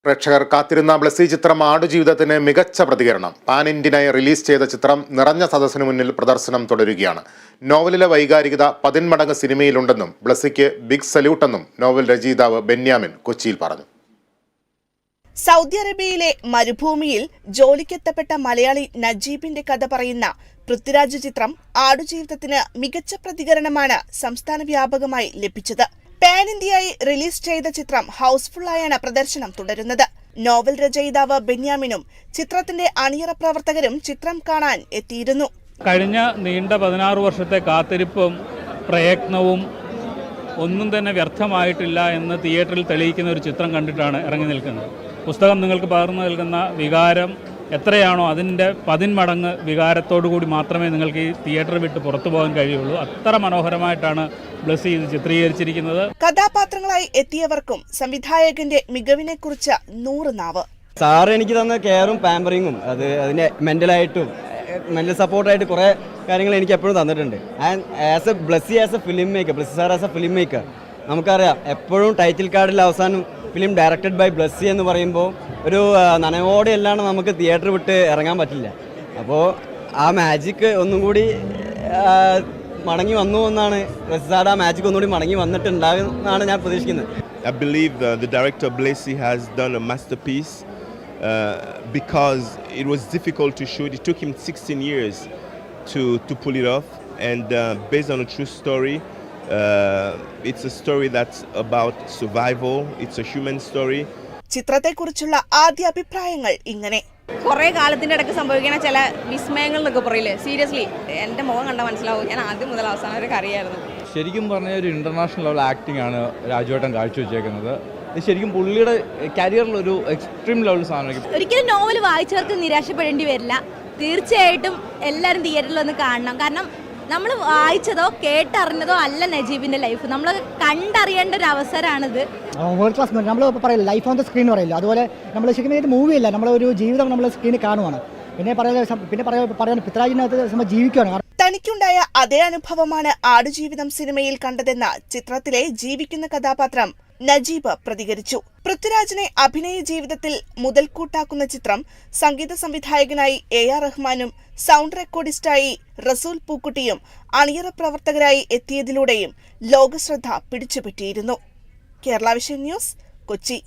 പ്രേക്ഷകർ കാത്തിരുന്ന ബ്ലസ്സി ചിത്രം ആടുജീവിതത്തിന് മികച്ച പ്രതികരണം. പാൻ ഇന്ത്യനായി റിലീസ് ചെയ്ത ചിത്രം നിറഞ്ഞ സദസ്സിനു മുന്നിൽ പ്രദർശനം തുടരുകയാണ്. നോവലിലെ വൈകാരികത 10 മടങ്ങ് സിനിമയിലുണ്ടെന്നും ബ്ലസ്സിക്ക് ബിഗ് സല്യൂട്ടെന്നും നോവൽ രചയിതാവ് ബെന്യാമിൻ കൊച്ചിയിൽ പറഞ്ഞു. സൗദി അറേബ്യയിലെ മരുഭൂമിയിൽ ജോലിക്കെത്തപ്പെട്ട മലയാളി നജീബിന്റെ കഥ പറയുന്ന പൃഥ്വിരാജ് ചിത്രം ആടുജീവിതത്തിന് മികച്ച പ്രതികരണമാണ് സംസ്ഥാന വ്യാപകമായി ലഭിച്ചത്. പാൻ ഇന്ത്യയായി റിലീസ് ചെയ്ത ചിത്രം ഹൗസ്ഫുള്ളായാണ് പ്രദർശനം തുടരുന്നത്. നോവൽ രചയിതാവ് ബെന്യാമിനും ചിത്രത്തിന്റെ അണിയറ പ്രവർത്തകരും ചിത്രം കാണാൻ എത്തിയിരുന്നു. കഴിഞ്ഞ നീണ്ട 16 വർഷത്തെ കാത്തിരിപ്പും പ്രയത്നവും ഒന്നും തന്നെ വ്യർത്ഥമായിട്ടില്ല എന്ന് തിയേറ്ററിൽ തെളിയിക്കുന്ന ഒരു ചിത്രം കണ്ടിട്ടാണ് ഇറങ്ങി നിൽക്കുന്നത്. പുസ്തകം നിങ്ങൾക്ക് പകർന്നു നൽകുന്ന വികാരം എത്രയാണോ അതിൻ്റെ 10 മടങ്ങ് വികാരത്തോടു കൂടി മാത്രമേ നിങ്ങൾക്ക് ഈ തിയേറ്റർ വിട്ട് പുറത്തു പോകാൻ കഴിയുള്ളൂ. അത്ര മനോഹരമായിട്ടാണ് ബ്ലസ്സി ഇത് ചിത്രീകരിച്ചിരിക്കുന്നത്. കഥാപാത്രങ്ങളായി എത്തിയവർക്കും സംവിധായകന്റെ മികവിനെ കുറിച്ച് 100 നാവ്. സാറ് എനിക്ക് തന്ന കെയറും പാമ്പറിങ്ങും അതിന്റെ മെന്റൽ സപ്പോർട്ടായിട്ട് കുറേ കാര്യങ്ങൾ എനിക്ക് എപ്പോഴും തന്നിട്ടുണ്ട്. And as A Blessy sir as A film maker നമുക്കറിയാം എപ്പോഴും ടൈറ്റിൽ കാർഡിൽ അവസാനം ഫിലിം ഡയറക്റ്റഡ് ബൈ ബ്ലസ്സി എന്ന് പറയുമ്പോൾ ഒരു നനവോടെ അല്ലാണ്ട് നമുക്ക് തിയേറ്റർ വിട്ട് ഇറങ്ങാൻ പറ്റില്ല. അപ്പോൾ ആ മാജിക് ഒന്നും കൂടി മടങ്ങി വന്നു എന്നാണ് ആ മാജിക് ഒന്നുകൂടി മടങ്ങി വന്നിട്ടുണ്ടാകുമെന്നാണ് ഞാൻ പ്രതീക്ഷിക്കുന്നത്. I believe the director Blassie has done a masterpiece because it was difficult to shoot. It took him 16 years to pull it off, and based on a true story. It's a story that's about survival. It's a human story. ചിത്രത്തെക്കുറിച്ചുള്ള ആദ്യ അഭിപ്രായങ്ങൾ ഇങ്ങനെ. കുറേ കാലത്തിൻ്റെ ഇടയ്ക്ക് സംഭവിക്കുന്ന ചില വിസ്മയങ്ങൾ എന്നൊക്കെ പറയില്ലേ, സീരിയസ്ലി എൻ്റെ മുഖം കണ്ടാൽ മനസ്സിലാവും. ഞാൻ ആദ്യം മുതൽ അവസാനം വരെ അറിയായിരുന്നു. ശരിക്കും പറഞ്ഞ ഒരു ഇന്റർനാഷണൽ ലെവൽ ആക്ടിംഗ് ആണ് രാജുവേട്ടൻ കാഴ്ചവെച്ചേക്കുന്നത്. ശരിക്കും പുള്ളിയുടെ കരിയറിൽ ഒരു എക്സ്ട്രീം ലെവൽ സാധനം. ഒരിക്കലും നോവൽ വായിച്ചവർക്ക് നിരാശപ്പെടേണ്ടി വരില്ല. തീർച്ചയായിട്ടും എല്ലാവരും തിയേറ്ററിൽ ഒന്ന് കാണണം. കാരണം നമ്മൾ വായിച്ചതോ കേട്ടറിഞ്ഞതോ അല്ല നജീബിന്റെ ലൈഫ്, നമ്മൾ കണ്ടറിയേണ്ട ഒരു അവസരമാണിത്. വേൾഡ് ക്ലാസ് നമ്മൾ പറയില്ല, ലൈഫ് ഓൺ ദ സ്ക്രീൻ പറയില്ല. അതുപോലെ നമ്മൾ ശരിക്കും ഇത് മൂവിയല്ല, നമ്മളൊരു ജീവിതം നമ്മൾ സ്ക്രീനിൽ കാണുവാണ്. പിന്നെ പറയാൻ പൃഥ്വിരാജിനകത്ത് ജീവിക്കുകയാണ്. തനിക്കുണ്ടായ അതേ അനുഭവമാണ് ആടുജീവിതം സിനിമയിൽ കണ്ടതെന്ന ചിത്രത്തിലെ ജീവിക്കുന്ന കഥാപാത്രം നജീബ് പ്രതികരിച്ചു. പൃഥ്വിരാജിനെ അഭിനയ ജീവിതത്തിൽ മുതൽക്കൂട്ടാക്കുന്ന ചിത്രം സംഗീത സംവിധായകനായി AR റഹ്മാനും സൗണ്ട് റെക്കോർഡിസ്റ്റായി റസൂൽ പൂക്കുട്ടിയും അണിയറ പ്രവർത്തകരായി എത്തിയതിലൂടെയും ലോകശ്രദ്ധ പിടിച്ചുപറ്റിയിരുന്നു. Kerala vision news, Kochi.